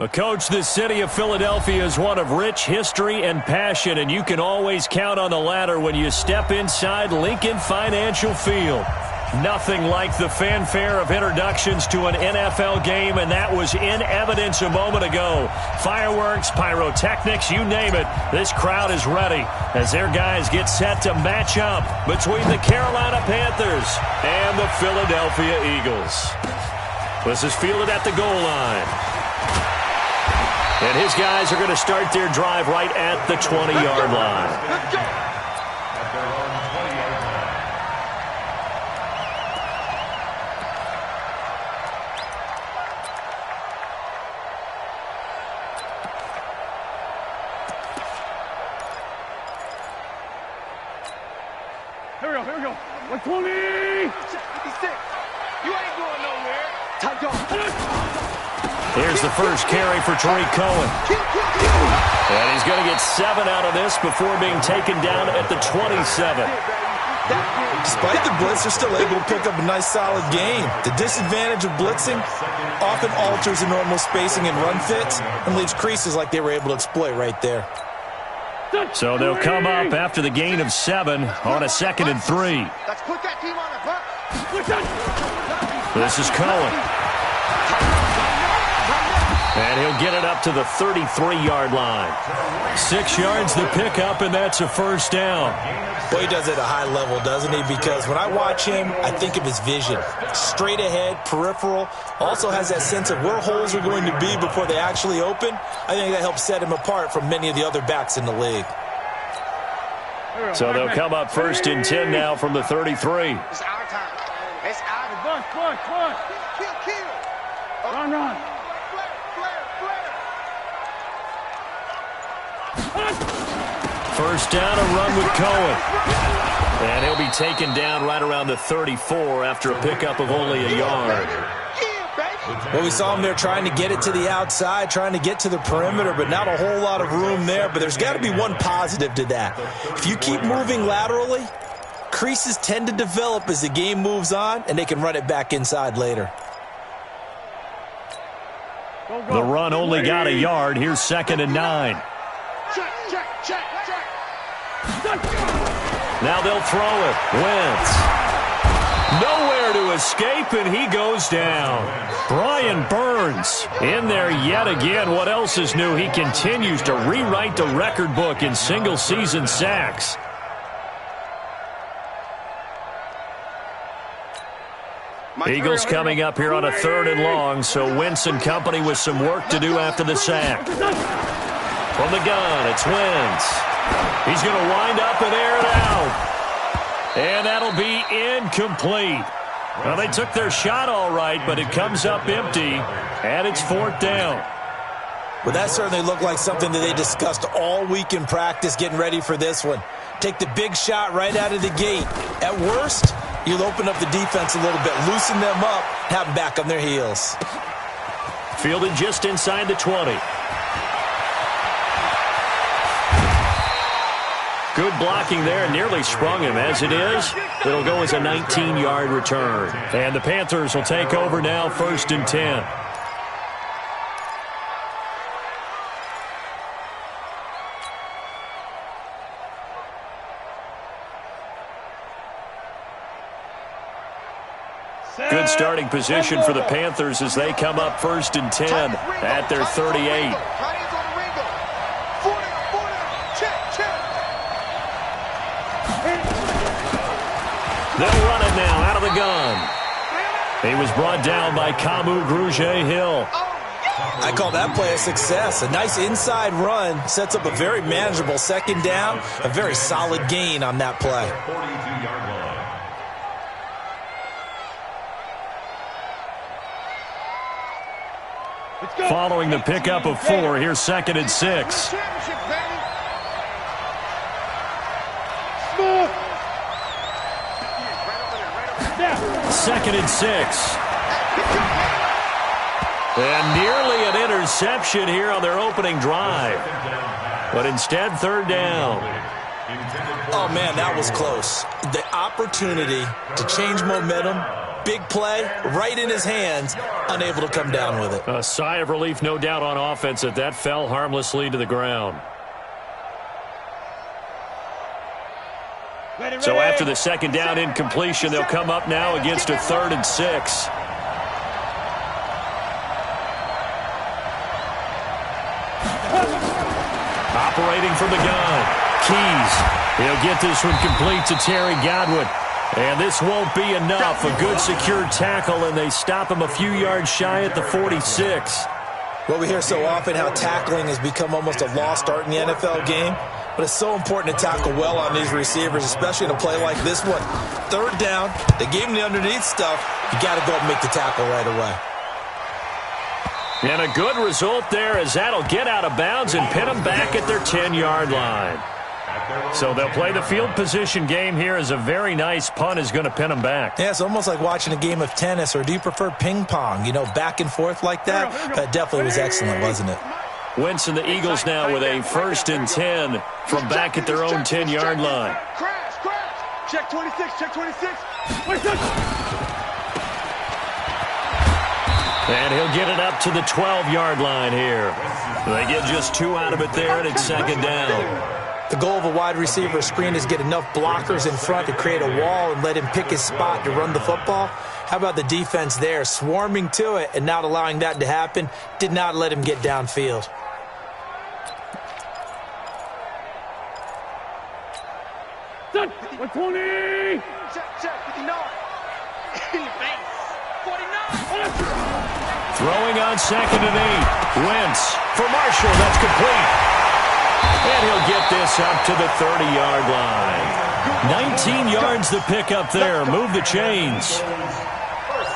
Well, Coach, the city of Philadelphia is one of rich history and passion, and you can always count on the latter when you step inside Lincoln Financial Field. Nothing like the fanfare of introductions to an NFL game, and that was in evidence a moment ago. Fireworks, pyrotechnics, you name it. This crowd is ready as their guys get set to match up between the Carolina Panthers and the Philadelphia Eagles. This is fielded at the goal line. And his guys are going to start their drive right at the 20-yard line. Let's go. Here we go. 120! 56. You ain't going nowhere. Tight dog. Here's the first carry for Tariq Cohen. And he's going to get 7 out of this before being taken down at the 27. Despite the blitz, they're still able to pick up a nice, solid gain. The disadvantage of blitzing often alters the normal spacing and run fits and leaves creases like they were able to exploit right there. So they'll come up after the gain of 7 on a 2nd and 3. Let's put that team on the bus. This is Cohen. And he'll get it up to the 33-yard line. 6 yards the pickup, and that's a first down. Well, he does it at a high level, doesn't he? Because when I watch him, I think of his vision. Straight ahead, peripheral. Also has that sense of where holes are going to be before they actually open. I think that helps set him apart from many of the other backs in the league. So they'll come up 1st and 10 now from the 33. It's our time. It's our time. Come on. Kill. Run. First down, a run with Cohen. And he'll be taken down right around the 34 after a pickup of only a yard. Well, we saw him there trying to get it to the outside, trying to get to the perimeter, but not a whole lot of room there. But there's got to be one positive to that. If you keep moving laterally, creases tend to develop as the game moves on, and they can run it back inside later. The run only got a yard. Here's 2nd and 9. Check. Now they'll throw it. Wentz. Nowhere to escape, and he goes down. Brian Burns in there yet again. What else is new? He continues to rewrite the record book in single-season sacks. Eagles coming up here on a 3rd and long, so Wentz and company with some work to do after the sack. From the gun, it's Wentz. He's going to wind up and air it out. And that'll be incomplete. Well, they took their shot all right, but it comes up empty, and it's 4th down. Well, that certainly looked like something that they discussed all week in practice getting ready for this one. Take the big shot right out of the gate. At worst, you'll open up the defense a little bit, loosen them up, have them back on their heels. Fielded just inside the 20. Good blocking there, nearly sprung him. As it is, it'll go as a 19-yard return. And the Panthers will take over now, 1st and 10. Good starting position for the Panthers as they come up 1st and 10 at their 38. They'll run it now out of the gun. He was brought down by Kamu Grugier-Hill. I call that play a success. A nice inside run sets up a very manageable 2nd down, a very solid gain on that play. Following the pickup of 4, here's 2nd and 6. Second and 6. And nearly an interception here on their opening drive. But instead, 3rd down. Oh, man, that was close. The opportunity to change momentum, big play right in his hands, unable to come down with it. A sigh of relief, no doubt, on offense that fell harmlessly to the ground. So after the second down incompletion, they'll come up now against a 3rd and 6. Operating from the gun. Keys. He'll get this one complete to Terry Godwin. And this won't be enough. A good secure tackle, and they stop him a few yards shy at the 46. Well, we hear so often how tackling has become almost a lost art in the NFL game. But it's so important to tackle well on these receivers, especially in a play like this one. 3rd down, they gave him the underneath stuff. You got to go and make the tackle right away. And a good result there, as that'll get out of bounds and pin them back at their 10-yard line. So they'll play the field position game here, as a very nice punt is going to pin them back. Yeah, it's almost like watching a game of tennis, or do you prefer ping pong? You know, back and forth like that? That definitely was excellent, wasn't it? Wentz and the Eagles now with a 1st and 10 from back at their own 10-yard line. Crash. Check 26, check 26. And he'll get it up to the 12-yard line here. They get just 2 out of it there, and it's 2nd down. The goal of a wide receiver screen is get enough blockers in front to create a wall and let him pick his spot to run the football. How about the defense there, swarming to it and not allowing that to happen? Did not let him get downfield. Set. 120. Check 59. In the face. 49. Throwing on 2nd and 8. Wentz for Marshall. That's complete. And he'll get this up to the 30-yard line. 19 yards the pick up there. Move the chains.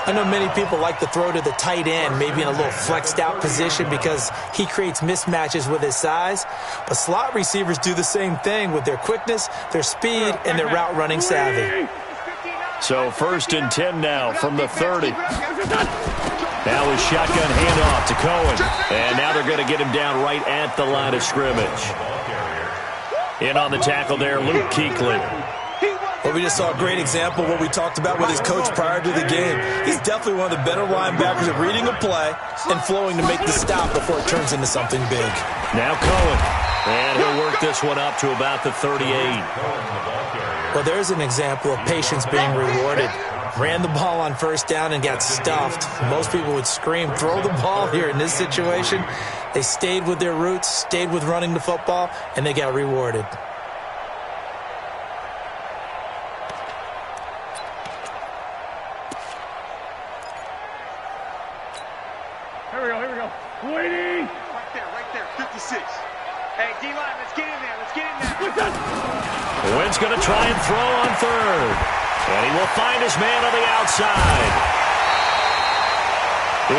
I know many people like to throw to the tight end, maybe in a little flexed out position, because he creates mismatches with his size. But slot receivers do the same thing with their quickness, their speed, and their route running savvy. So 1st and 10 now from the 30. Now his shotgun handoff to Cohen. And now they're going to get him down right at the line of scrimmage. In on the tackle there, Luke Kuechly. Well, we just saw a great example of what we talked about with his coach prior to the game. He's definitely one of the better linebackers at reading a play and flowing to make the stop before it turns into something big. Now Cohen. And he'll work this one up to about the 38. Well, there's an example of patience being rewarded. Ran the ball on 1st down and got stuffed. Most people would scream, throw the ball here in this situation. They stayed with their roots, stayed with running the football, and they got rewarded. Here we go. Waiting. Right there, 56. Hey, D-line, let's get in there. Wentz going to try and throw on 3rd. And he will find his man on the outside.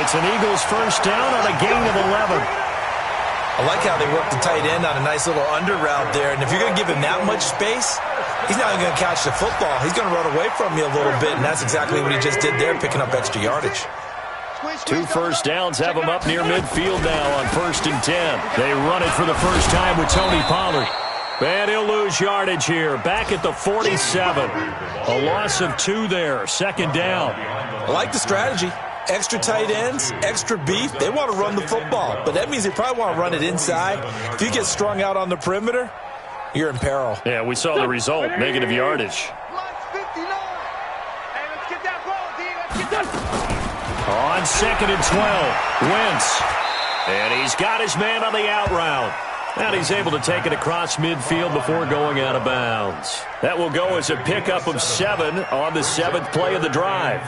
It's an Eagles 1st down on a gain of 11. I like how they work the tight end on a nice little under route there. And if you're going to give him that much space, he's not even going to catch the football. He's going to run away from you a little bit, and that's exactly what he just did there, picking up extra yardage. 2 first downs have him up near midfield now on 1st and 10. They run it for the first time with Tony Pollard. And he'll lose yardage here, back at the 47. A loss of 2 there, 2nd down. I like the strategy. Extra tight ends, extra beef. They want to run the football, but that means they probably want to run it inside. If you get strung out on the perimeter, you're in peril. Yeah, we saw the result, negative yardage. On 2nd and 12, Wentz. And he's got his man on the out route. And he's able to take it across midfield before going out of bounds. That will go as a pickup of 7 on the 7th play of the drive.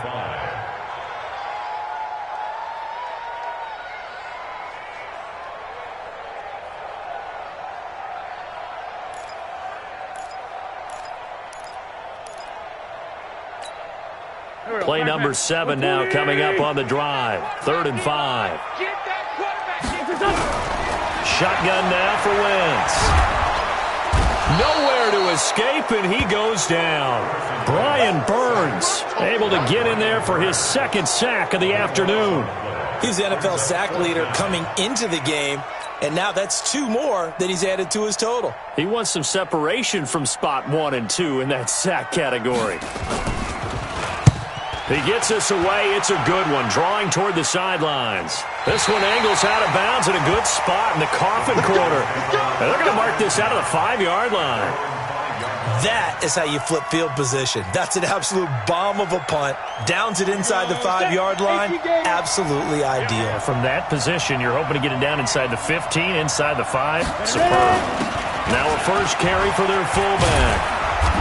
Play number 7 now coming up on the drive. 3rd and 5. Shotgun now for Wentz. Nowhere to escape, and he goes down. Brian Burns able to get in there for his 2nd sack of the afternoon. He's the NFL sack leader coming into the game, and now that's 2 more that he's added to his total. He wants some separation from spot 1 and 2 in that sack category. He gets us away. It's a good one, drawing toward the sidelines. This one angles out of bounds at a good spot in the coffin corner. And they're going to mark this out of the 5-yard line. That is how you flip field position. That's an absolute bomb of a punt. Downs it inside the 5-yard line. Absolutely ideal. From that position, you're hoping to get it down inside the 15, inside the 5. Superb. Now a first carry for their fullback.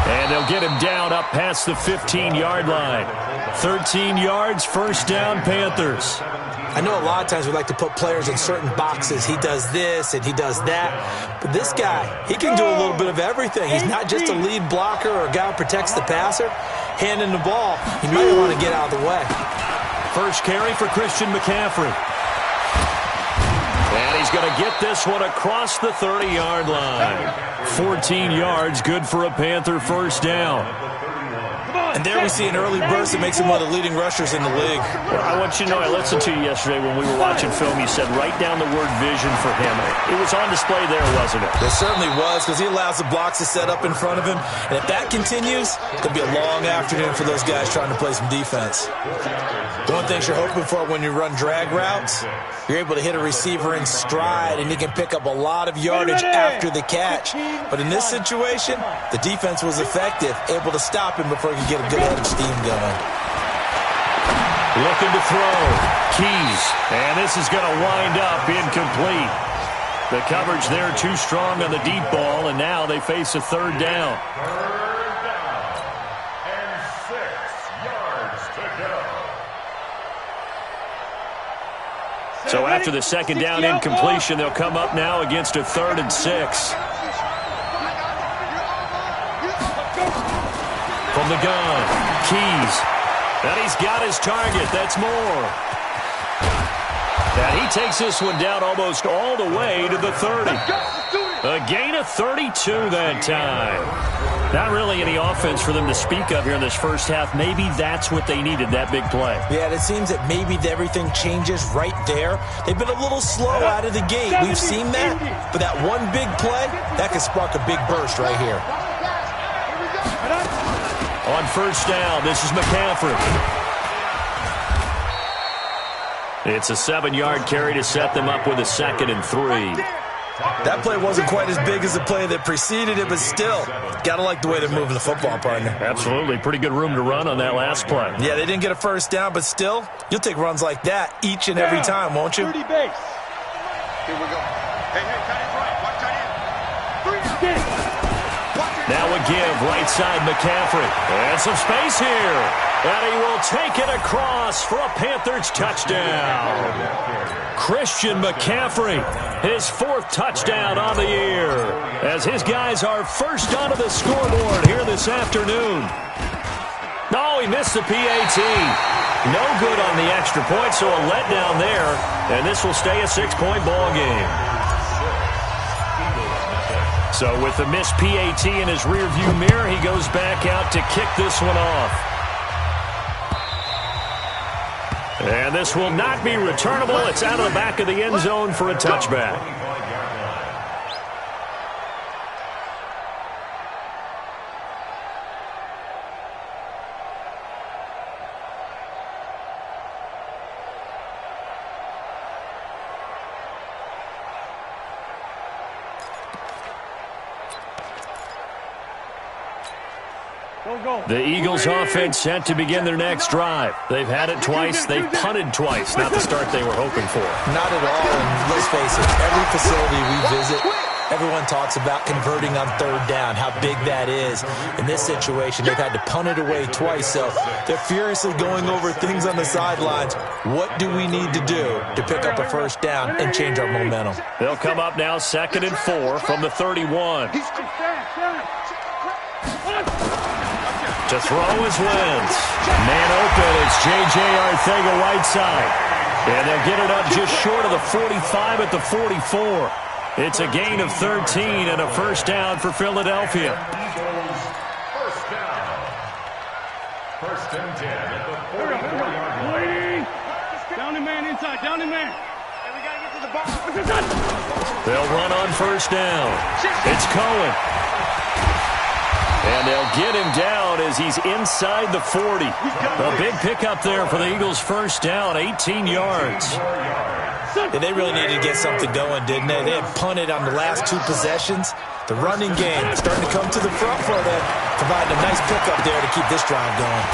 And they'll get him down up past the 15-yard line. 13 yards, first down, Panthers. I know a lot of times we like to put players in certain boxes. He does this and he does that. But this guy, he can do a little bit of everything. He's not just a lead blocker or a guy who protects the passer. Handing the ball, he might want to get out of the way. First carry for Christian McCaffrey. And he's going to get this one across the 30-yard line. 14 yards, good for a Panther first down. And there we see an early burst that makes him one of the leading rushers in the league. Well, I want you to know, I listened to you yesterday when we were watching film. You said write down the word vision for him. It was on display there, wasn't it? It certainly was, because he allows the blocks to set up in front of him. And if that continues, it'll be a long afternoon for those guys trying to play some defense. One thing you're hoping for when you run drag routes, you're able to hit a receiver in stride, and he can pick up a lot of yardage after the catch. But in this situation, the defense was effective, able to stop him before he could get a good head of steam going. Looking to throw. Keys. And this is going to wind up incomplete. The coverage there too strong on the deep ball, and now they face a third down. And 6 yards to go. So after the second down incompletion, they'll come up now against a 3rd and 6. From the gun, Keys. And he's got his target. That's Moore. And he takes this one down almost all the way to the 30. A gain of 32 that time. Not really any offense for them to speak of here in this first half. Maybe that's what they needed, that big play. Yeah, it seems that maybe everything changes right there. They've been a little slow out of the gate. We've seen that. But that one big play, that could spark a big burst right here. On first down, this is McCaffrey. It's a 7-yard carry to set them up with a 2nd and 3. That play wasn't quite as big as the play that preceded it, but still, got to like the way they're moving the football, partner. Absolutely. Pretty good room to run on that last play. Yeah, they didn't get a first down, but still, you'll take runs like that each and every time, won't you? 30 base. Here we go. Hey, tight end's right. Watch tight end. Now a give, right side McCaffrey. And some space here. And he will take it across for a Panthers touchdown. Christian McCaffrey, his 4th touchdown on the year, as his guys are first onto the scoreboard here this afternoon. No, he missed the PAT. No good on the extra point, so a letdown there. And this will stay a 6-point ball game. So with the missed PAT in his rearview mirror, he goes back out to kick this one off. And this will not be returnable. It's out of the back of the end zone for a touchback. The Eagles offense set to begin their next drive. They've had it twice. They've punted twice. Not the start they were hoping for. Not at all. And let's face it, every facility we visit, everyone talks about converting on 3rd down, how big that is. In this situation, they've had to punt it away twice, so they're furiously going over things on the sidelines. What do we need to do to pick up a first down and change our momentum? They'll come up now 2nd and 4 from the 31. To throw is Wentz. Man open, it's J.J. Arcega-Whiteside. And they'll get it up just short of the 45 at the 44. It's a gain of 13 and a first down for Philadelphia. First down. 1st and 10 at the 44-yard line. Down the man inside, down the man. And we got to get to the ball. They'll run on first down. It's Cohen. And they'll get him down as as he's inside the 40. A big pickup there for the Eagles' first down, 18 yards. Yeah, they really needed to get something going, didn't they? They had punted on the last 2 possessions. The running game starting to come to the front for them, providing a nice pickup there to keep this drive going.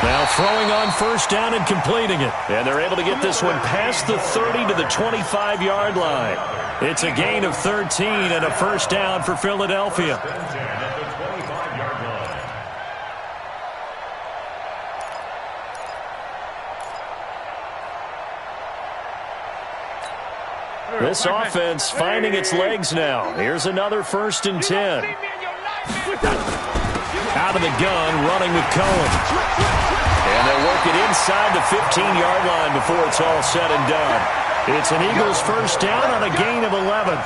Now throwing on first down and completing it. And they're able to get this one past the 30 to the 25-yard line. It's a gain of 13 and a first down for Philadelphia. This offense finding its legs now. Here's another 1st and 10. Out of the gun, running with Cohen. And they'll work it inside the 15-yard line before it's all said and done. It's an Eagles first down on a gain of 11.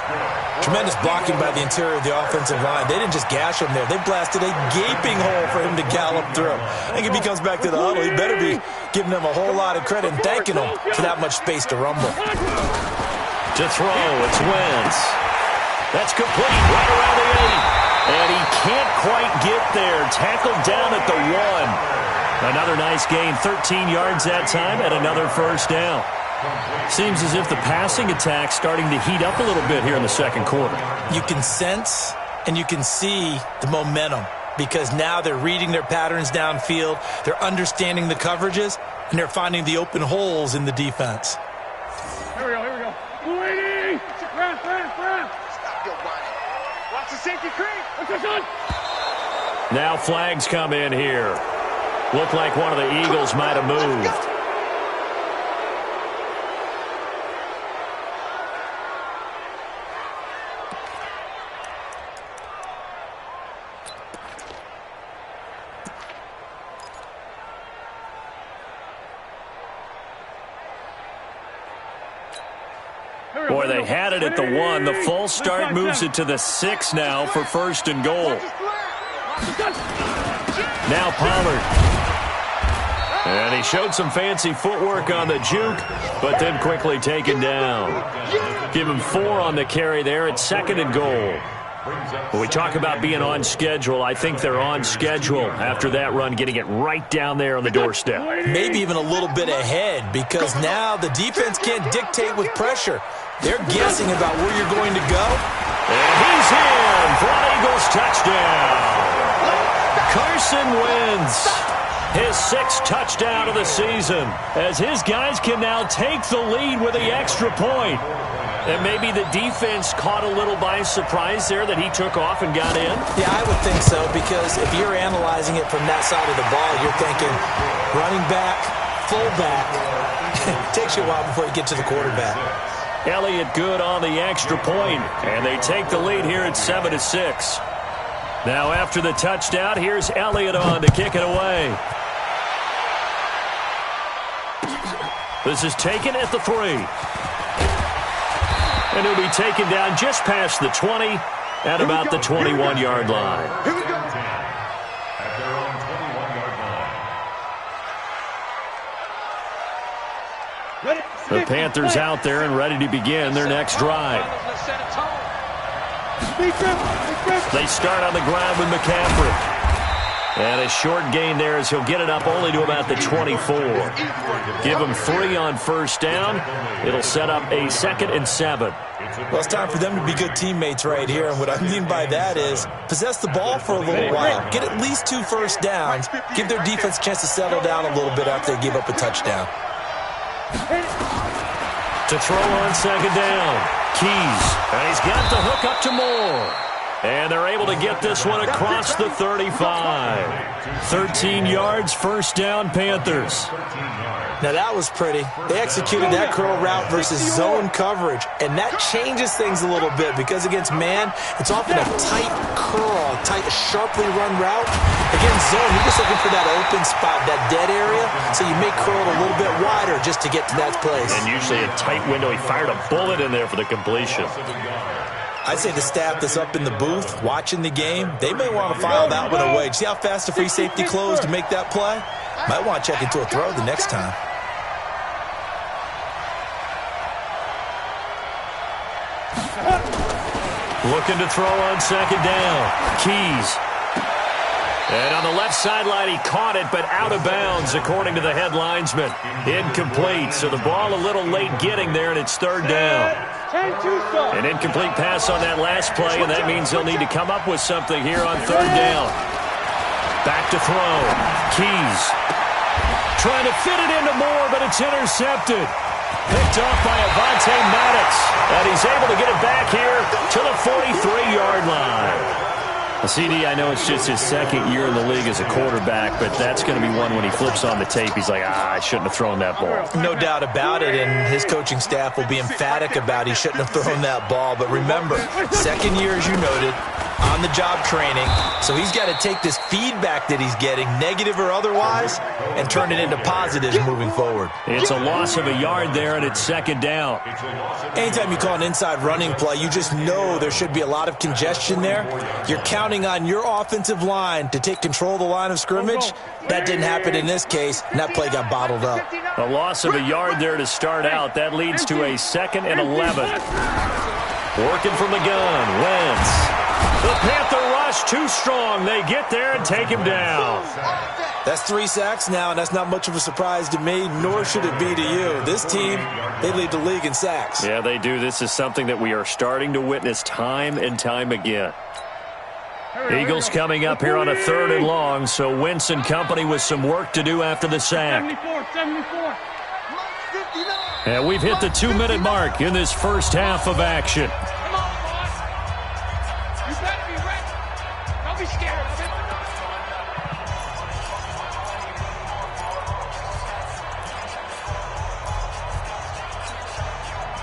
Tremendous blocking by the interior of the offensive line. They didn't just gash him there. They blasted a gaping hole for him to gallop through. I think if he comes back to the huddle, he better be giving them a whole lot of credit and thanking them for that much space to rumble. To throw, it's Wentz. That's complete, right around the 8. And he can't quite get there. Tackled down at the 1. Another nice gain, 13 yards that time, and another first down. Seems as if the passing attack's starting to heat up a little bit here in the second quarter. You can sense and you can see the momentum because now they're reading their patterns downfield, they're understanding the coverages, and they're finding the open holes in the defense. Here we go. Waiting! Run! Stop your whining. Watch the safety creep. What's this on? Now flags come in here. Looked like one of the Eagles might have moved. Boy, they had it at the 1. The false start moves it to the 6 now for 1st and goal. Now Pollard. And he showed some fancy footwork on the juke, but then quickly taken down. Give him 4 on the carry there at 2nd and goal. When we talk about being on schedule, I think they're on schedule after that run, getting it right down there on the doorstep. Maybe even a little bit ahead because now the defense can't dictate with pressure. They're guessing about where you're going to go. And he's in for an Eagles touchdown. Carson Wentz, his 6th touchdown of the season, as his guys can now take the lead with the extra point. And maybe the defense caught a little by surprise there that he took off and got in? Yeah, I would think so, because if you're analyzing it from that side of the ball, you're thinking running back, fullback. It takes you a while before you get to the quarterback. Elliott good on the extra point, and they take the lead here at 7-6. Now after the touchdown, here's Elliott on to kick it away. This is taken at the 3. And he'll be taken down just past the 20 at about the 21-yard line. Here we go. At their own 21-yard line. The Panthers out there and ready to begin their next drive. They start on the ground with McCaffrey. And a short gain there as he'll get it up only to about the 24. Give him 3 on first down. It'll set up a 2nd and 7. Well, it's time for them to be good teammates right here. And what I mean by that is possess the ball for a little while. Get at least 2 first downs. Give their defense a chance to settle down a little bit after they give up a touchdown. To throw on 2nd down. Keys. And he's got the hook up to Moore. And they're able to get this one across the 35. 13 yards, first down, Panthers. Now that was pretty. They executed that curl route versus zone coverage, and that changes things a little bit because against man, it's often a tight curl, tight, sharply run route. Against zone, you're just looking for that open spot, that dead area, so you may curl it a little bit wider just to get to that place. And usually a tight window. He fired a bullet in there for the completion. I'd say the staff that's up in the booth watching the game, they may want to file that one away. See how fast the free safety closed to make that play? Might want to check into a throw the next time. Looking to throw on 2nd down. Keys. And on the left sideline, he caught it, but out of bounds, according to the head linesman. Incomplete, so the ball a little late getting there, and it's third down. An incomplete pass on that last play, and that means they'll need to come up with something here on third down. Back to throw. Keys trying to fit it into Moore, but it's intercepted. Picked off by Avonte Maddox, and he's able to get it back here to the 43-yard line. CD, I know it's just his second year in the league as a quarterback, but that's going to be one when he flips on the tape. He's like, I shouldn't have thrown that ball. No doubt about it, and his coaching staff will be emphatic about he shouldn't have thrown that ball. But remember, second year, as you noted, on-the-job training, so he's got to take this feedback that he's getting, negative or otherwise, and turn it into positives moving forward. It's a loss of a yard there, and it's second down. Anytime you call an inside running play, you just know there should be a lot of congestion there. You're counting on your offensive line to take control of the line of scrimmage. That didn't happen in this case, and that play got bottled up. A loss of a yard there to start out. That leads to a 2nd and 11. Working from the gun, Wentz. The Panther rush too strong. They get there and take him down. That's 3 sacks now, and that's not much of a surprise to me, nor should it be to you. This team, they lead the league in sacks. Yeah, they do. This is something that we are starting to witness time and time again. Eagles coming up here on a 3rd and long, so Wentz and company with some work to do after the sack. 74. And we've hit the 2-minute mark in this first half of action. Come on, boys. You better be ready. Don't be scared of it.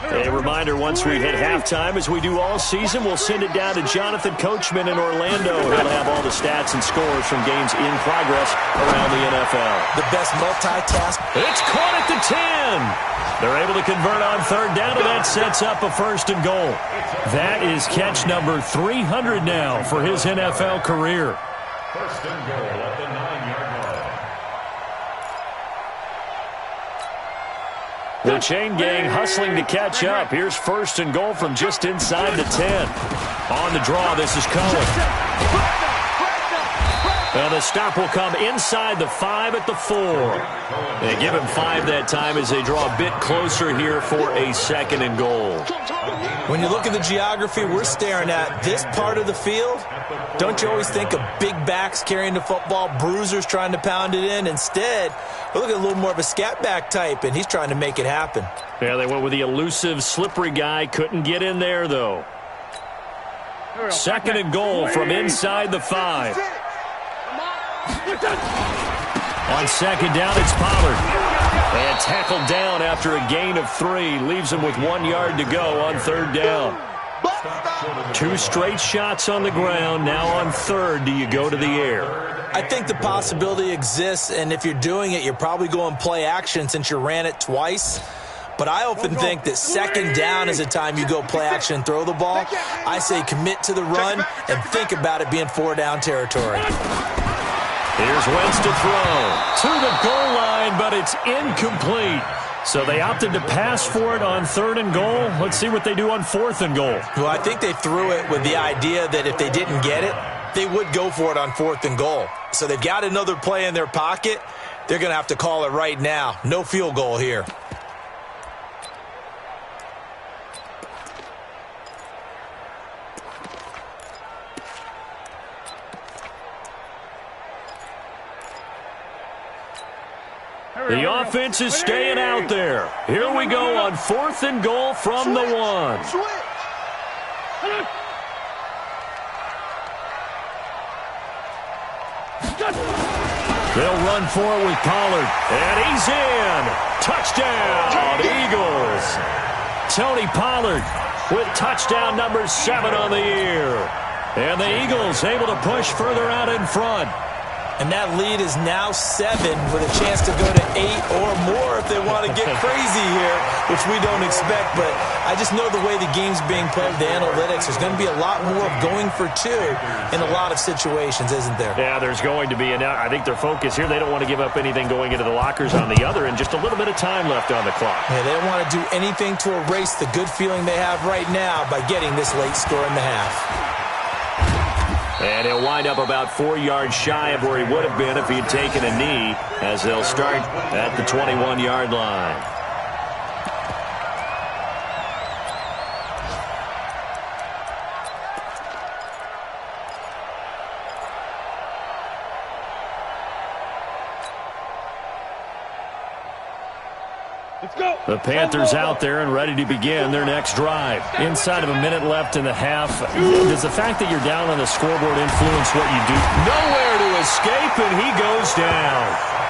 A reminder, once we hit halftime, as we do all season, we'll send it down to Jonathan Coachman in Orlando. He'll have all the stats and scores from games in progress around the NFL. The best multitask. It's caught at the 10. They're able to convert on third down, and that sets up a 1st and goal. That is catch number 300 now for his NFL career. 1st and goal at the 9-yard line. The chain gang hustling to catch up. Here's 1st and goal from just inside the 10. On the draw, this is Cohen. And the stop will come inside the 5 at the 4. They give him 5 that time as they draw a bit closer here for a 2nd and goal. When you look at the geography we're staring at, this part of the field, don't you always think of big backs carrying the football, bruisers trying to pound it in? Instead, we look at a little more of a scat back type, and he's trying to make it happen. Yeah, they went with the elusive, slippery guy. Couldn't get in there, though. 2nd and goal from inside the 5. On 2nd down, it's Pollard. And tackled down after a gain of 3. Leaves him with 1 yard to go on 3rd down. 2 straight shots on the ground. Now on 3rd, do you go to the air? I think the possibility exists, and if you're doing it, you're probably going play action since you ran it twice. But I often think that 2nd down is the time you go play action and throw the ball. I say commit to the run and think about it being 4-down territory. Here's Wentz to throw to the goal line, but it's incomplete. So they opted to pass for it on 3rd and goal. Let's see what they do on 4th and goal. Well, I think they threw it with the idea that if they didn't get it, they would go for it on 4th and goal. So they've got another play in their pocket. They're going to have to call it right now. No field goal here. The offense is staying out there. Here we go on 4th and goal from the 1. They'll run for it with Pollard. And he's in. Touchdown, Eagles. Tony Pollard with touchdown number 7 on the year. And the Eagles able to push further out in front. And that lead is now 7 with a chance to go to 8 or more if they want to get crazy here, which we don't expect. But I just know the way the game's being played, the analytics, there's going to be a lot more of going for 2 in a lot of situations, isn't there? Yeah, there's going to be. And I think their focus here, they don't want to give up anything going into the lockers on the other, and just a little bit of time left on the clock. Yeah, they don't want to do anything to erase the good feeling they have right now by getting this late score in the half. And he'll wind up about 4 yards shy of where he would have been if he had taken a knee, as they'll start at the 21-yard line. The Panthers out there and ready to begin their next drive. Inside of a minute left in the half. Does the fact that you're down on the scoreboard influence what you do? Nowhere to escape, and he goes down.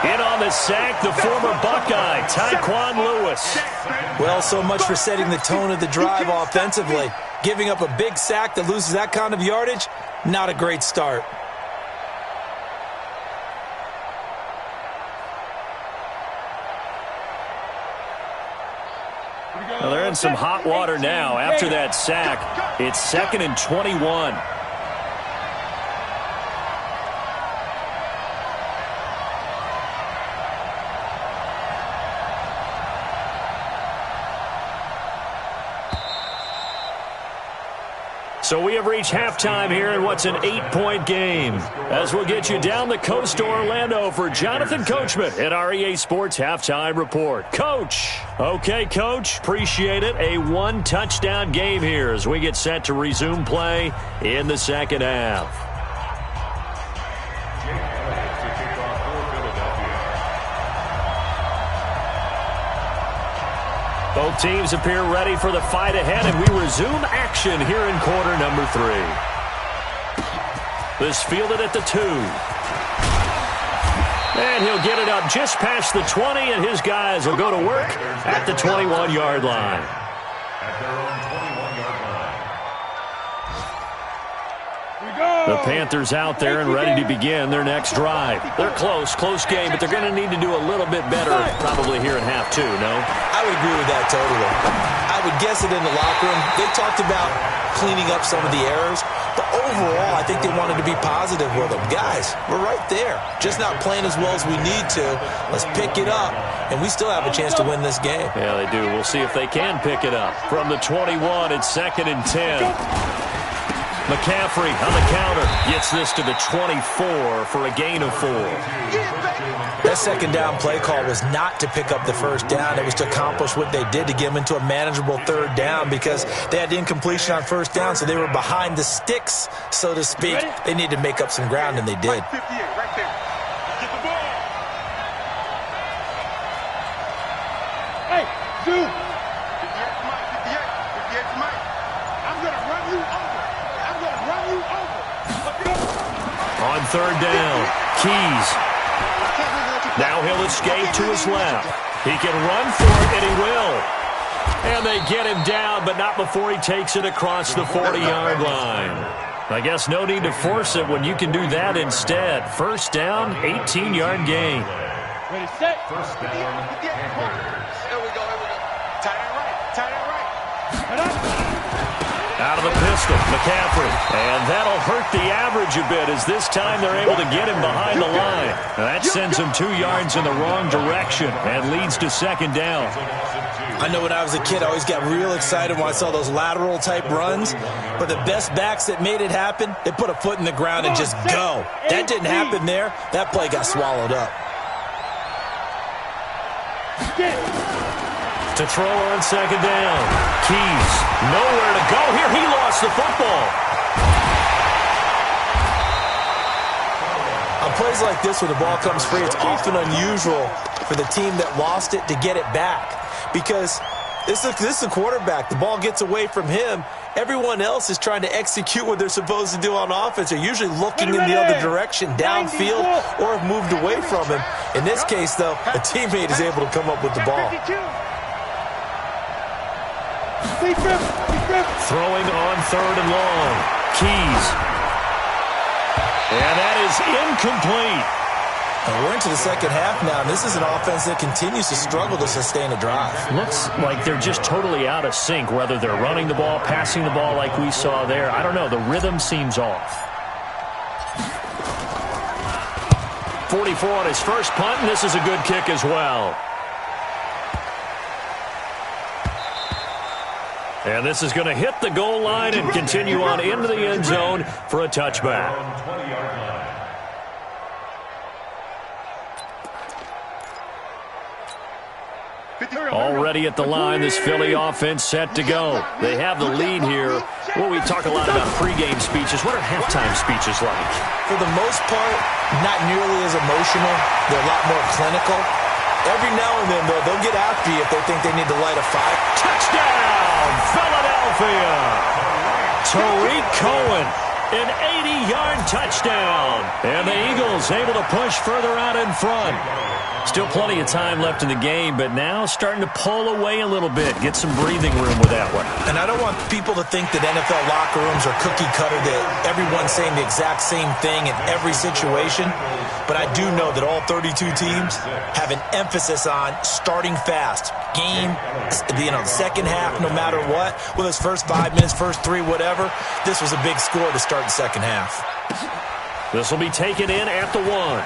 In on the sack, the former Buckeye, Tyquan Lewis. Well, so much for setting the tone of the drive offensively. Giving up a big sack that loses that kind of yardage, not a great start. Well, they're in some hot water now. After that sack, it's 2nd and 21. So we have reached halftime here in what's an 8-point game. As we'll get you down the coast to Orlando for Jonathan Coachman at our EA Sports Halftime Report. Coach. Okay, Coach. Appreciate it. A 1-touchdown game here as we get set to resume play in the second half. Both teams appear ready for the fight ahead, and we resume action here in quarter number 3. This fielded at the 2. And he'll get it up just past the 20, and his guys will go to work at the 21-yard line. At their own 21-yard line. The Panthers out there and ready to begin their next drive. They're close game, but they're going to need to do a little bit better probably here in half 2, no? I would agree with that totally. I would guess it in the locker room. They talked about cleaning up some of the errors, but overall, I think they wanted to be positive with them. Guys, we're right there. Just not playing as well as we need to. Let's pick it up, and we still have a chance to win this game. Yeah, they do. We'll see if they can pick it up. From the 21, it's 2nd and 10. McCaffrey on the counter gets this to the 24 for a gain of 4. That second down play call was not to pick up the first down. It was to accomplish what they did to get them into a manageable third down because they had incompletion on first down, so they were behind the sticks, so to speak. They needed to make up some ground, and they did. Right 58, right there. Get the ball. Hey, Zoo. 58 to Mike, 58 to Mike. I'm going to run you over. I'm going to run you over. On third down, Keys. Now he'll escape to his left. He can run for it, and he will. And they get him down, but not before he takes it across the 40-yard line. I guess no need to force it when you can do that instead. First down, 18-yard gain. Ready, set. First down, Panthers. Here we go. Tight end right. Head up. Out of the pistol, McCaffrey. And that'll hurt the average a bit as this time they're able to get him behind the line. Now that sends him 2 yards in the wrong direction and leads to second down. I know when I was a kid, I always got real excited when I saw those lateral-type runs. But the best backs that made it happen, they put a foot in the ground and just go. That didn't happen there. That play got swallowed up. To throw on second down. Keys, nowhere to go here. He lost the football. On plays like this where the ball comes free, it's often unusual for the team that lost it to get it back. Because this is a quarterback. The ball gets away from him. Everyone else is trying to execute what they're supposed to do on offense. They're usually looking in the other direction, downfield, or have moved away from him. In this case, though, a teammate is able to come up with the ball. Throwing on third and long. Keys. And that is incomplete. And we're into the second half now, and this is an offense that continues to struggle to sustain a drive. Looks like they're just totally out of sync, whether they're running the ball, passing the ball like we saw there. I don't know. The rhythm seems off. 44 on his first punt, and this is a good kick as well. And this is going to hit the goal line and continue on into the end zone for a touchback. Already at the line, this Philly offense set to go. They have the lead here. Well, we talk a lot about pregame speeches. What are halftime speeches like? For the most part, not nearly as emotional. They're a lot more clinical. Every now and then, though, they'll get after you if they think they need to light a fire. Touchdown, Philadelphia! Tariq Cohen, an 80-yard touchdown. And the Eagles able to push further out in front. Still plenty of time left in the game, but now starting to pull away a little bit. Get some breathing room with that one. And I don't want people to think that NFL locker rooms are cookie cutter, that everyone's saying the exact same thing in every situation. But I do know that all 32 teams have an emphasis on starting fast. Game, the second half, no matter what. Whether it's first 5 minutes, first 3, whatever. This was a big score to start the second half. This will be taken in at the 1.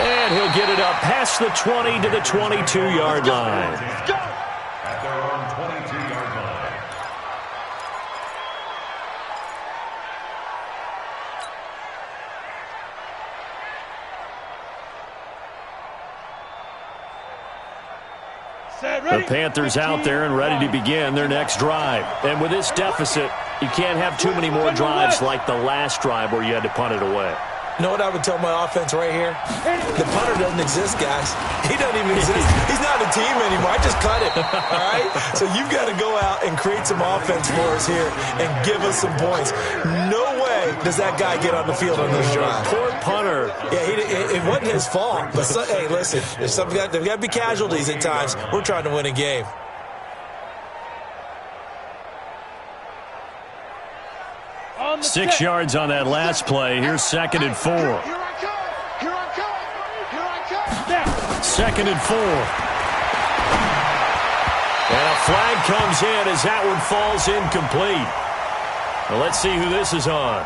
And he'll get it up past the 20 to the 22-yard line. At their own 22-yard line. The Panthers out there and ready to begin their next drive. And with this deficit, you can't have too many more drives like the last drive where you had to punt it away. You know what I would tell my offense right here? The punter doesn't exist, guys. He doesn't even exist. He's not a team anymore. I just cut it, all right? So you've got to go out and create some offense for us here and give us some points. No way does that guy get on the field on this drive. Poor punter. Yeah, it wasn't his fault. But, hey, listen, there's got to be casualties at times. We're trying to win a game. On the 6 set. yards on that last play. Here's 2nd and 4. Here I come. Here I come. Here I come. Snap. 2nd and 4. And a flag comes in as that one falls incomplete. Well, let's see who this is on.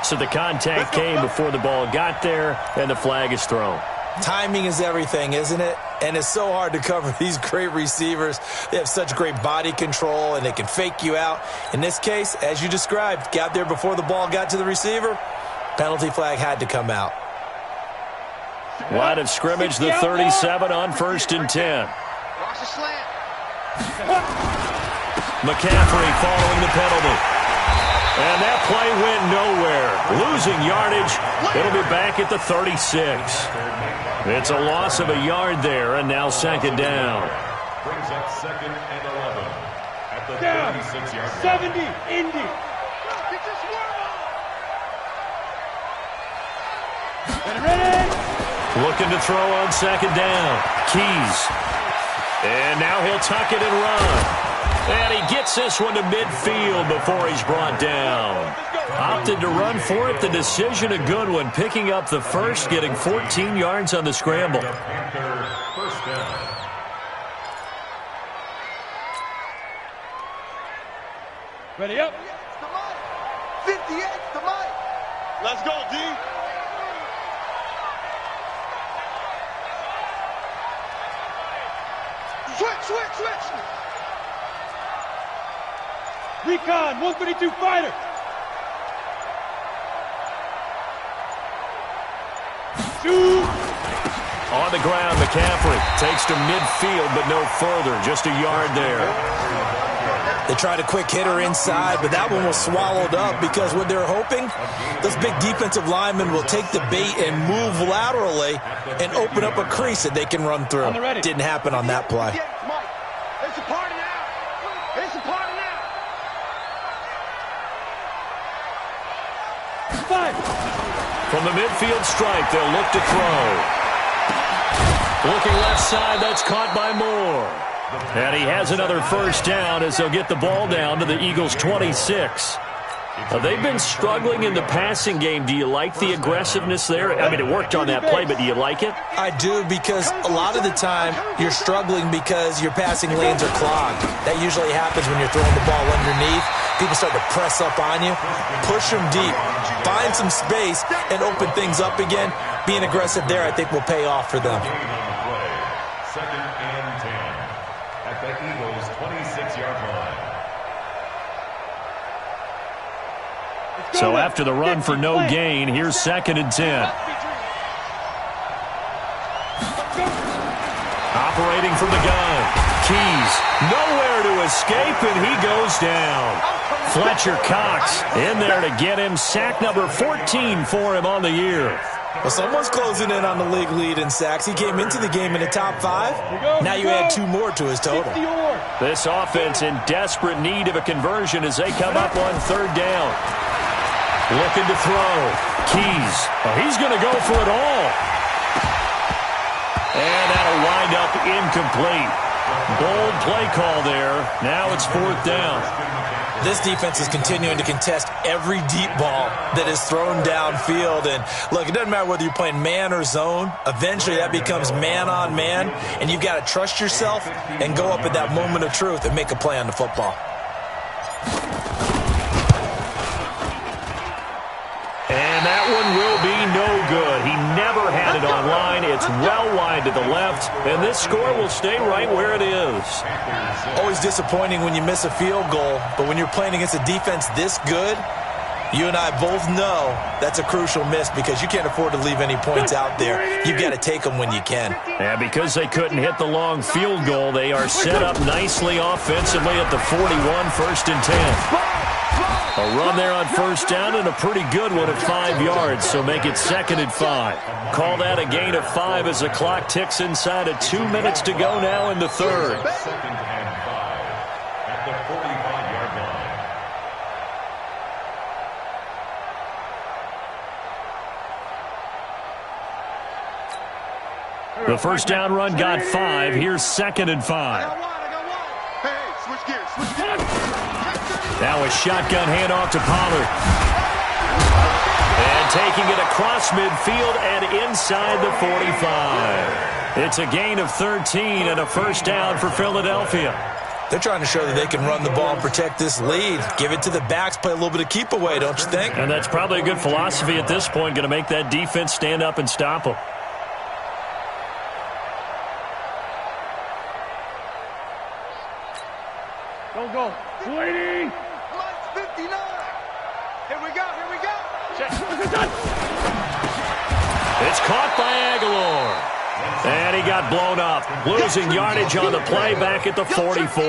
So the contact came before the ball got there, and the flag is thrown. Timing is everything, isn't it? And it's so hard to cover these great receivers. They have such great body control, and they can fake you out. In this case, as you described, got there before the ball got to the receiver. Penalty flag had to come out. Line of scrimmage, the 37 on 1st and 10. Watch the slant. McCaffrey following the penalty. And that play went nowhere. Losing yardage. It'll be back at the 36. It's a loss of a yard there, and now 2nd down. Brings up 2nd and 11 at the Down. 36-yard line. 70. Indy. Get this worm on. Ready. Looking to throw on 2nd down. Keys. And now he'll tuck it and run. And he gets this one to midfield before he's brought down. Opted to run for it. The decision a good one. Picking up the first, getting 14 yards on the scramble. Panthers first down. Ready up. 58 to Mike. Let's go, D. Switch. Recon. 132 fighter. Shoot. On the ground, McCaffrey takes to midfield, but no further. Just a yard there. They tried a quick hitter inside, but that one was swallowed up because what they're hoping, those big defensive linemen will take the bait and move laterally and open up a crease that they can run through. Didn't happen on that play. Mike, it's a party now. It's a party now. 5. From the midfield stripe, they'll look to throw. Looking left side, that's caught by Moore. And he has another first down as they'll get the ball down to the Eagles' 26. They've been struggling in the passing game. Do you like the aggressiveness there? I mean, it worked on that play, but do you like it? I do, because a lot of the time you're struggling because your passing lanes are clogged. That usually happens when you're throwing the ball underneath. People start to press up on you. Push them deep. Find some space and open things up again. Being aggressive there, I think, will pay off for them. 2nd and 10 at the Eagles' 26-yard line. So after the run for no gain, here's 2nd and 10. Operating from the gun. Keys nowhere to escape, and he goes down. Fletcher Cox in there to get him. Sack number 14 for him on the year. Well, someone's closing in on the league lead in sacks. He came into the game in the top 5. Now you add 2 more to his total. This offense in desperate need of a conversion as they come up on 3rd down. Looking to throw. Keys. Oh, he's going to go for it all. And that'll wind up incomplete. Bold play call there. Now it's 4th down. This defense is continuing to contest every deep ball that is thrown downfield. And, look, it doesn't matter whether you're playing man or zone. Eventually that becomes man-on-man, and you've got to trust yourself and go up at that moment of truth and make a play on the football. And that one will be no good. He never had it online. It's well wide to the left, and this score will stay right where it is. Always disappointing when you miss a field goal, but when you're playing against a defense this good, you and I both know that's a crucial miss because you can't afford to leave any points out there. You've got to take them when you can. Yeah, because they couldn't hit the long field goal, they are set up nicely offensively at the 41, 1st and 10. A run there on 1st down and a pretty good one at 5 yards, so make it 2nd and 5. Call that a gain of 5 as the clock ticks inside of 2 minutes to go now in the 3rd. 2nd and 5 at the 45-yard line. The 1st down run got 5. Here's 2nd and 5. Hey, switch gears, switch gears. Now a shotgun handoff to Pollard. And taking it across midfield and inside the 45. It's a gain of 13 and a 1st down for Philadelphia. They're trying to show that they can run the ball and protect this lead. Give it to the backs, play a little bit of keep away, don't you think? And that's probably a good philosophy at this point, going to make that defense stand up and stop them. Go. 280. Mike's 59. Here we go. It's caught by Aguilar. And he got blown up. Losing yardage on the play back at the 44.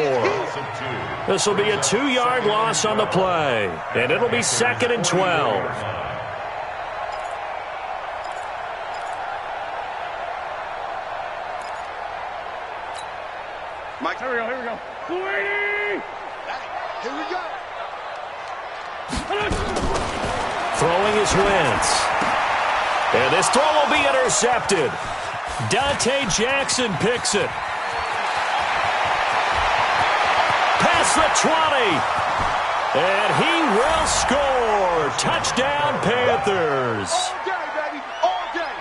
This will be a 2-yard loss on the play. And it'll be 2nd and 12. Mike, Here we go. 280. here we go. Throwing his Wentz. And this throw will be intercepted. Dante Jackson picks it. Past the 20. And he will score. Touchdown, Panthers. All day, baby. All day.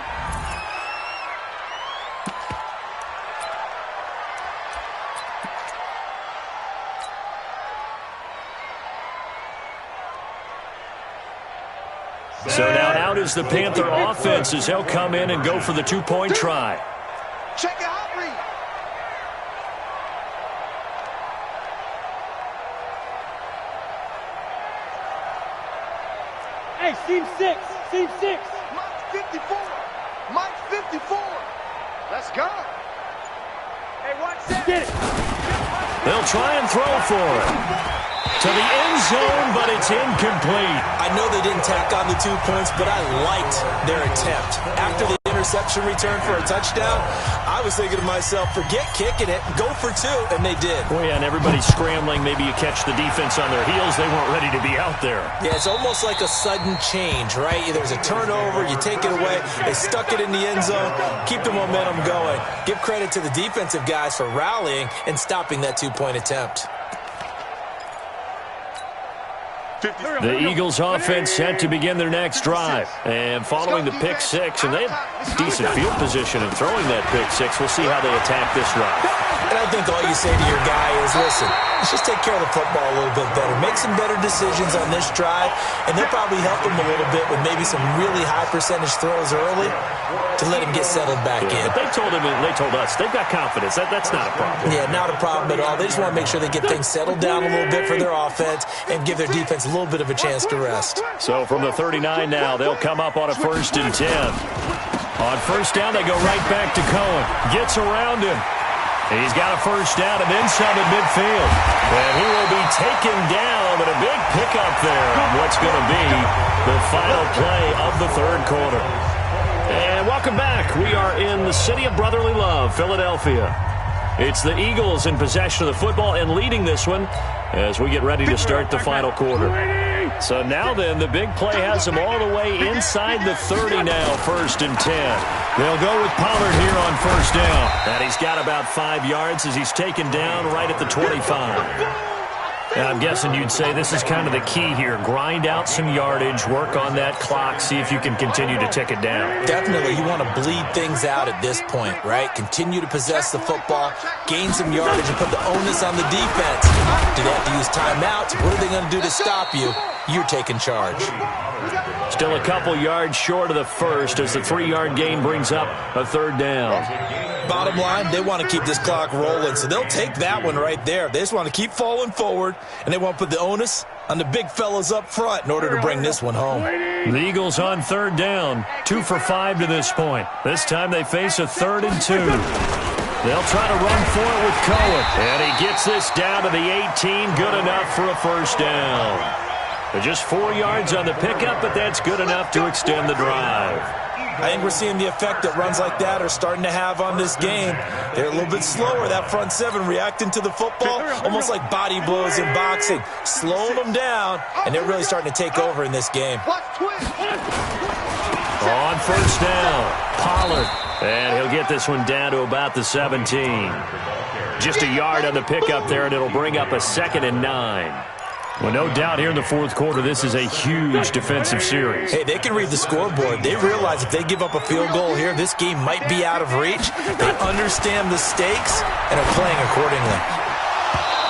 So now out is the Panther offense as they'll come in and go for the 2-point try. Check it out, read. Hey, seam 6. Mike's 54. Mike's 54. Let's go. Hey, watch that. Get it. They'll try and throw for it. To the end zone, but it's incomplete. I know they didn't tack on the 2 points, but I liked their attempt. After the interception return for a touchdown, I was thinking to myself, forget kicking it, go for 2, and they did. Oh, yeah, and everybody's scrambling. Maybe you catch the defense on their heels. They weren't ready to be out there. Yeah, it's almost like a sudden change, right? There's a turnover, you take it away, they stuck it in the end zone, keep the momentum going. Give credit to the defensive guys for rallying and stopping that 2-point attempt. The Eagles offense set to begin their next drive. And following the pick 6, and they have decent field position in throwing that pick 6. We'll see how they attack this drive. And I think all you say to your guy is, listen, let's just take care of the football a little bit better. Make some better decisions on this drive, and they'll probably help them a little bit with maybe some really high percentage throws early. to let him get settled back in. But they told us, they've got confidence. That's not a problem. Yeah, not a problem at all. They just want to make sure they get things settled down a little bit for their offense and give their defense a little bit of a chance to rest. So from the 39 now, they'll come up on a 1st and 10. On 1st down, they go right back to Cohen. Gets around him. He's got a 1st down and then some at midfield. And he will be taken down, but a big pickup there on what's going to be the final play of the 3rd quarter. And welcome back. We are in the city of brotherly love, Philadelphia. It's the Eagles in possession of the football and leading this one as we get ready to start the final quarter. So now then, the big play has them all the way inside the 30 now, 1st and 10. They'll go with Pollard here on 1st down. And he's got about 5 yards as he's taken down right at the 25. Now, I'm guessing you'd say this is kind of the key here. Grind out some yardage, work on that clock, see if you can continue to tick it down. Definitely. You want to bleed things out at this point, right? Continue to possess the football, gain some yardage, and put the onus on the defense. Do they have to use timeouts? What are they going to do to stop you? You're taking charge. Still a couple yards short of the 1st as the 3-yard gain brings up a 3rd down. Bottom line, they want to keep this clock rolling, so they'll take that one right there. They just want to keep falling forward, and they want to put the onus on the big fellas up front in order to bring this one home. The Eagles on 3rd down, 2 for 5 to this point. This time they face a 3rd and 2. They'll try to run for it with Cohen, and he gets this down to the 18, good enough for a 1st down. Just 4 yards on the pickup, but that's good enough to extend the drive. I think we're seeing the effect that runs like that are starting to have on this game. They're a little bit slower, that front 7, reacting to the football, almost like body blows in boxing, slowing them down, and they're really starting to take over in this game. On 1st down, Pollard, and he'll get this one down to about the 17. Just a yard on the pickup there, and it'll bring up a 2nd and 9. Well, no doubt here in the 4th quarter, this is a huge defensive series. Hey, they can read the scoreboard. They realize if they give up a field goal here, this game might be out of reach. They understand the stakes and are playing accordingly.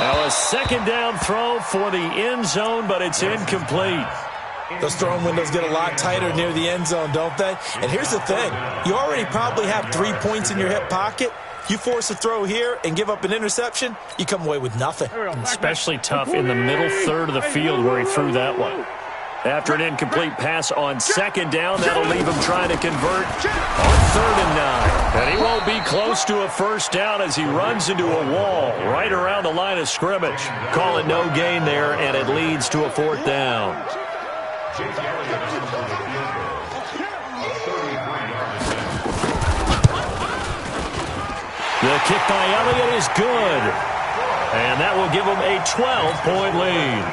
Now a 2nd down throw for the end zone, but it's incomplete. Those throwing windows get a lot tighter near the end zone, don't they? And here's the thing. You already probably have 3 points in your hip pocket. You force a throw here and give up an interception, you come away with nothing. Especially tough in the middle 3rd of the field where he threw that one. After an incomplete pass on 2nd down, that'll leave him trying to convert on 3rd and 9. And he won't be close to a 1st down as he runs into a wall right around the line of scrimmage. Call it no gain there, and it leads to a 4th down. The kick by Elliott is good. And that will give them a 12-point lead.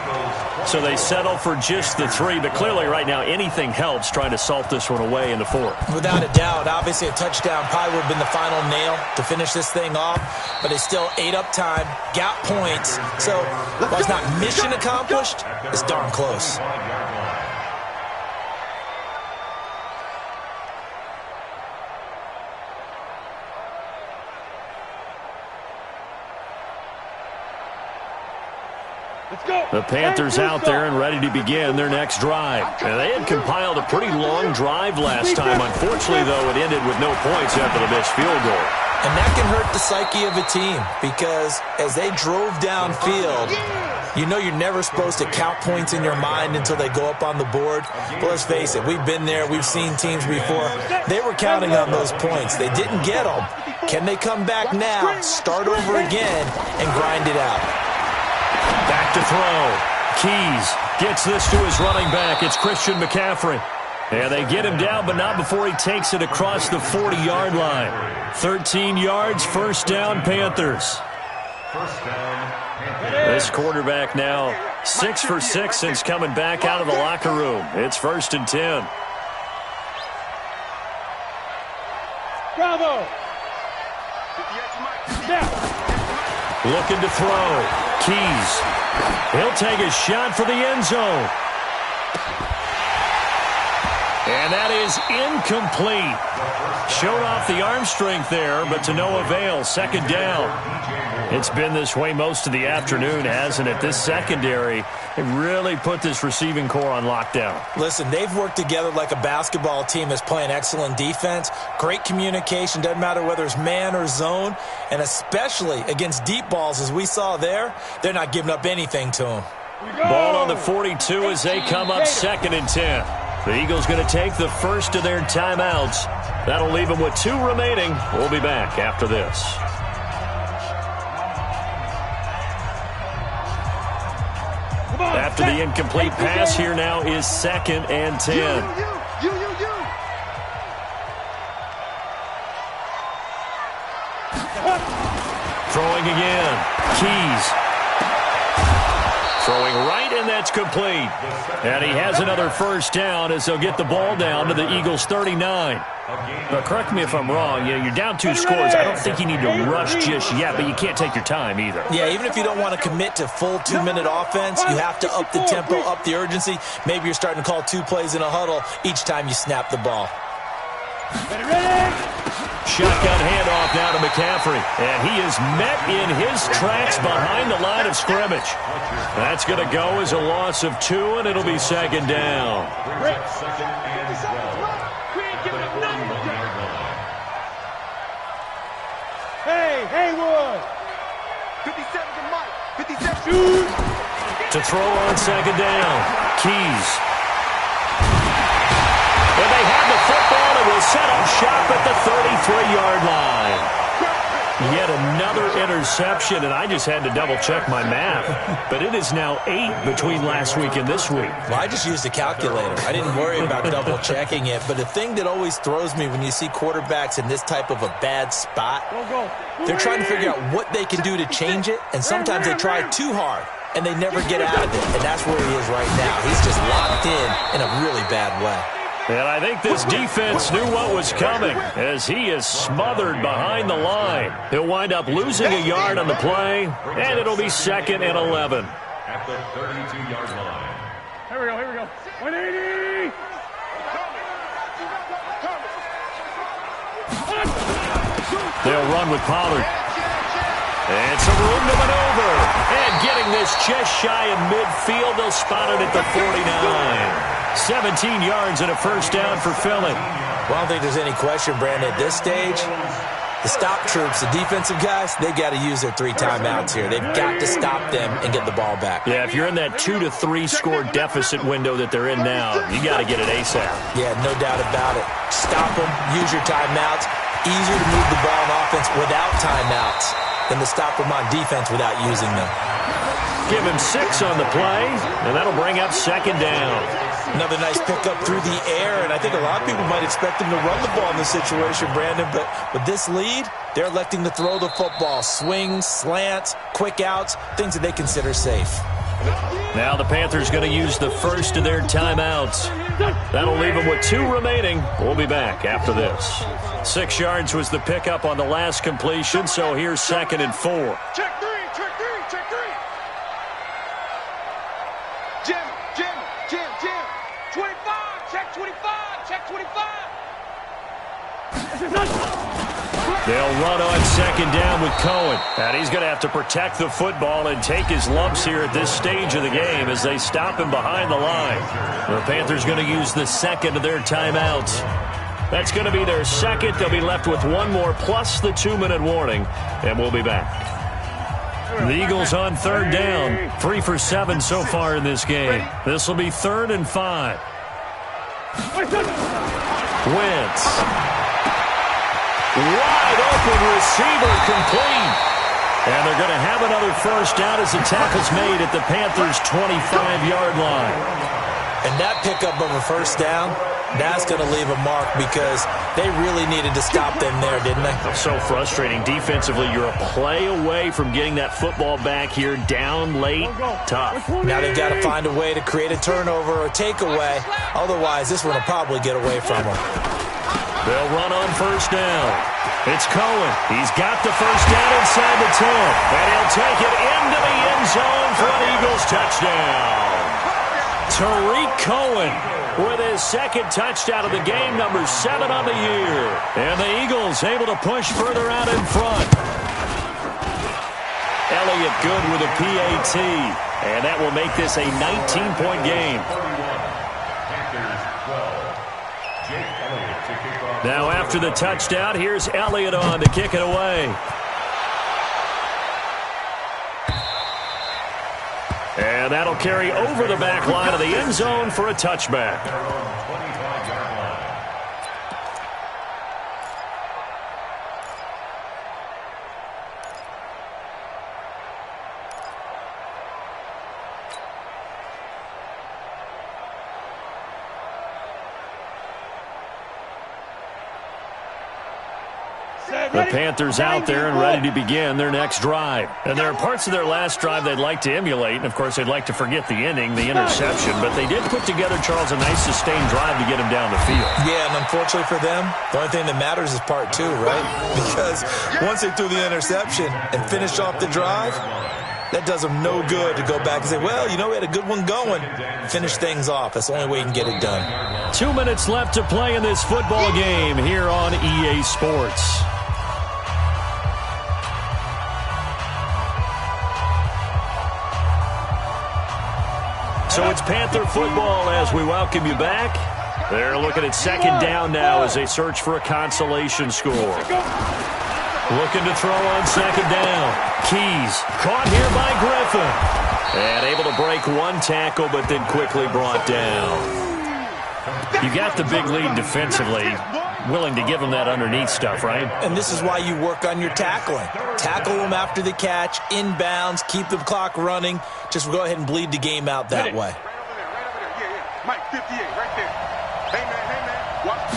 So they settle for just the 3, but clearly right now anything helps trying to salt this one away in the 4th. Without a doubt, obviously a touchdown probably would have been the final nail to finish this thing off, but they still ate up time, got points. So while it's not mission accomplished, it's darn close. The Panthers out there and ready to begin their next drive. And they had compiled a pretty long drive last time. Unfortunately, though, it ended with no points after the missed field goal. And that can hurt the psyche of a team because as they drove downfield, you know you're never supposed to count points in your mind until they go up on the board. But let's face it, we've been there. We've seen teams before. They were counting on those points. They didn't get them. Can they come back now, start over again, and grind it out? Back to throw. Keys gets this to his running back. It's Christian McCaffrey. And they get him down, but not before he takes it across the 40-yard line. 13 yards, 1st down, Panthers. This quarterback now 6 for 6 since coming back out of the locker room. It's 1st and 10. Bravo! Looking to throw. Keys. He'll take a shot for the end zone. And And that is incomplete. Showed off the arm strength there, but to no avail. Second down. It's been this way most of the afternoon, hasn't it? This secondary, they really put this receiving core on lockdown. Listen, they've worked together like a basketball team that's playing excellent defense. Great communication, doesn't matter whether it's man or zone. And especially against deep balls, as we saw there, they're not giving up anything to them. Ball on the 42 as they come up 2nd and 10. The Eagles going to take the first of their timeouts. That'll leave them with 2 remaining. We'll be back after this. After the incomplete pass, here now is 2nd and 10. Throwing again. Keys. Throwing right, and that's complete. And he has another first down as they'll get the ball down to the Eagles' 39. But correct me if I'm wrong. You're down 2 scores. I don't think you need to rush just yet, but you can't take your time either. Yeah, even if you don't want to commit to full 2-minute offense, you have to up the tempo, up the urgency. Maybe you're starting to call 2 plays in a huddle each time you snap the ball. Shotgun handoff now to McCaffrey. And he is met in his tracks behind the line of scrimmage. That's going to go as a loss of 2, and it'll be 2nd down. Hey, Haywood! 57 to Mike. 57. Shoot! To throw on 2nd down. Keys. And they have the football and will set up shop at the 33-yard line. Yet another interception, and I just had to double-check my math. But it is now 8 between last week and this week. Well, I just used a calculator. I didn't worry about double-checking it. But the thing that always throws me when you see quarterbacks in this type of a bad spot, they're trying to figure out what they can do to change it, and sometimes they try too hard, and they never get out of it. And that's where he is right now. He's just locked in a really bad way. And I think this defense knew what was coming as he is smothered behind the line. He'll wind up losing a yard on the play, and it'll be 2nd and 11. At the 32-yard line. Here we go. 180! They'll run with Pollard. And some room to maneuver. And getting this just shy of midfield, they'll spot it at the 49. 17 yards and a first down for Philly. Well, I don't think there's any question, Brandon, at this stage, the stop troops, the defensive guys, they got to use their 3 timeouts here. They've got to stop them and get the ball back. Yeah, if you're in that 2 to 3 score deficit window that they're in now, you got to get it ASAP. Yeah, no doubt about it. Stop them, use your timeouts. Easier to move the ball on offense without timeouts than to stop them on defense without using them. Give him 6 on the play, and that'll bring up 2nd down. Another nice pickup through the air, and I think a lot of people might expect him to run the ball in this situation, Brandon, but with this lead, they're electing to throw the football. Swings, slants, quick outs, things that they consider safe. Now the Panthers going to use the first of their timeouts. That'll leave them with 2 remaining. We'll be back after this. 6 yards was the pickup on the last completion, so here's 2nd and 4. Check 3. Jim. 25, check 25, check 25. They'll run on 2nd down with Cohen. And he's going to have to protect the football and take his lumps here at this stage of the game as they stop him behind the line. The Panthers going to use the 2nd of their timeouts. That's going to be their 2nd. They'll be left with 1 more plus the 2-minute warning, and we'll be back. The Eagles on 3rd down. 3 for 7 so far in this game. This will be 3rd and 5. Wentz. Wide open receiver complete. And they're going to have another first down as the tackle's made at the Panthers' 25-yard line. And that pickup of a first down, that's going to leave a mark because they really needed to stop them there, didn't they? So frustrating. Defensively, you're a play away from getting that football back here down late. Tough. Now they've got to find a way to create a turnover or takeaway. Otherwise, this one will probably get away from them. They'll run on first down. It's Cohen. He's got the first down inside the 10. And he'll take it into the end zone for an Eagles touchdown. Tariq Cohen with his second touchdown of the game, number 7 on the year. And the Eagles able to push further out in front. Elliott good with a PAT. And that will make this a 19-point game. Now after the touchdown, here's Elliott on to kick it away. And that'll carry over the back line of the end zone for a touchback. The Panthers out there and ready to begin their next drive. And there are parts of their last drive they'd like to emulate. And, of course, they'd like to forget the inning, the interception. But they did put together, Charles, a nice sustained drive to get him down the field. Yeah, and unfortunately for them, the only thing that matters is part 2, right? Because once they threw the interception and finished off the drive, that does them no good to go back and say, well, you know, we had a good one going. Finish things off. That's the only way you can get it done. 2 minutes left to play in this football game here on EA Sports. So it's Panther football as we welcome you back. They're looking at second down now as they search for a consolation score. Looking to throw on second down. Keys caught here by Griffin. And able to break one tackle, but then quickly brought down. You got the big lead defensively. Willing to give them that underneath stuff, right? And this is why you work on your tackling. Tackle them after the catch, inbounds, keep the clock running. Just go ahead and bleed the game out that way. Right over there, right over there. Yeah. Mike, 58, right there. Hey, man. Watch.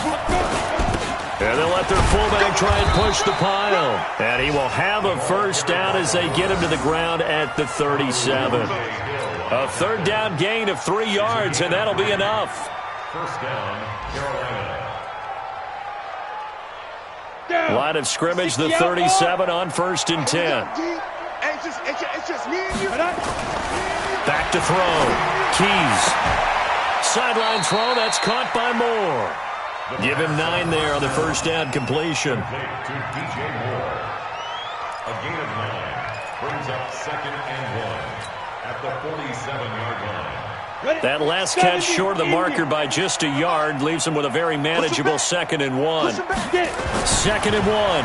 And they'll let their fullback try and push the pile. And he will have a first down as they get him to the ground at the 37. A third down gain of 3 yards, and that'll be enough. First down, Carolina. Line of scrimmage, the 37 on 1st and 10. It's just me and you. Back to throw. Keys. Sideline throw, that's caught by Moore. Give him 9 there on the first down completion. To DJ Moore. A gain of 9 brings up 2nd and 1 at the 47-yard line. That last catch short of the marker by just a yard leaves him with a very manageable 2nd and 1. 2nd and 1.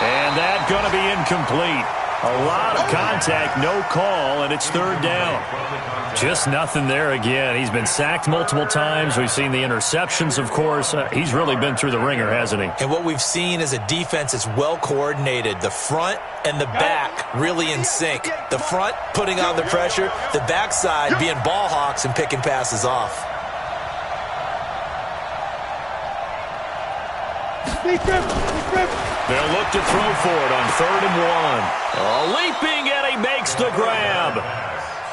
And that going to be incomplete. A lot of contact, no call, and it's 3rd down. Just nothing there again. He's been sacked multiple times. We've seen the interceptions, of course. He's really been through the ringer, hasn't he? And what we've seen is a defense that's well coordinated. The front and the back really in sync. The front putting on the pressure, the backside being ball hawks and picking passes off. They'll look to throw for it on 3rd and 1. Leaping, and he makes the grab.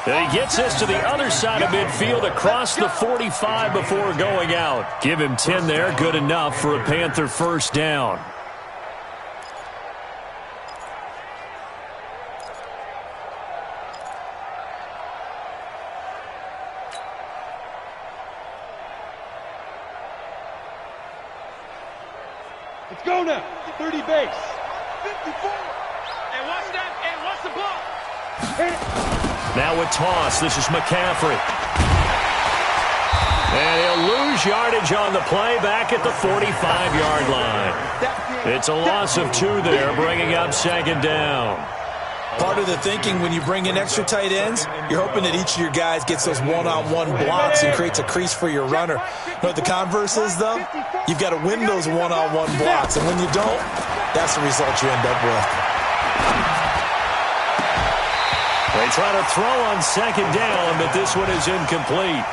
And he gets this to the other side of midfield across the 45 before going out. Give him 10 there, good enough for a Panther first down. Let's go now. 30 base. 54. And watch that. And watch the block. Now a toss. This is McCaffrey. And he'll lose yardage on the play back at the 45-yard line. It's a loss of 2 there, bringing up 2nd down. Part of the thinking when you bring in extra tight ends, you're hoping that each of your guys gets those one-on-one blocks and creates a crease for your runner. You know what the converse is, though? You've got to win those one-on-one blocks, and when you don't, that's the result you end up with. They try to throw on 2nd down, but this one is incomplete.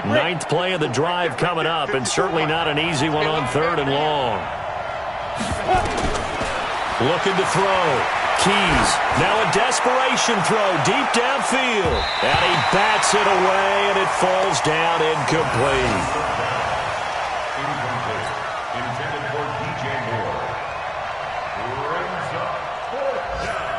Ninth play of the drive coming up, and certainly not an easy one on 3rd and long. Looking to throw. Keys. Now a desperation throw deep downfield. And he bats it away, and it falls down incomplete. Incomplete. Intended for DJ Moore. Brings up 4th down.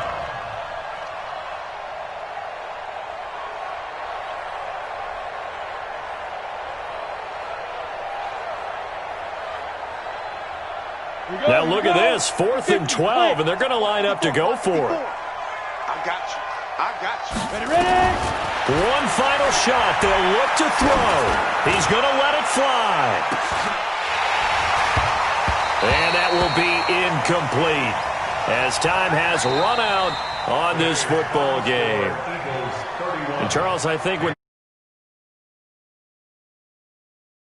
Now look at this, 4th and 12, and they're going to line up to go for it. I got you. I got you. Ready. One final shot. They'll look to throw. He's going to let it fly. And that will be incomplete as time has run out on this football game. And Charles, I think when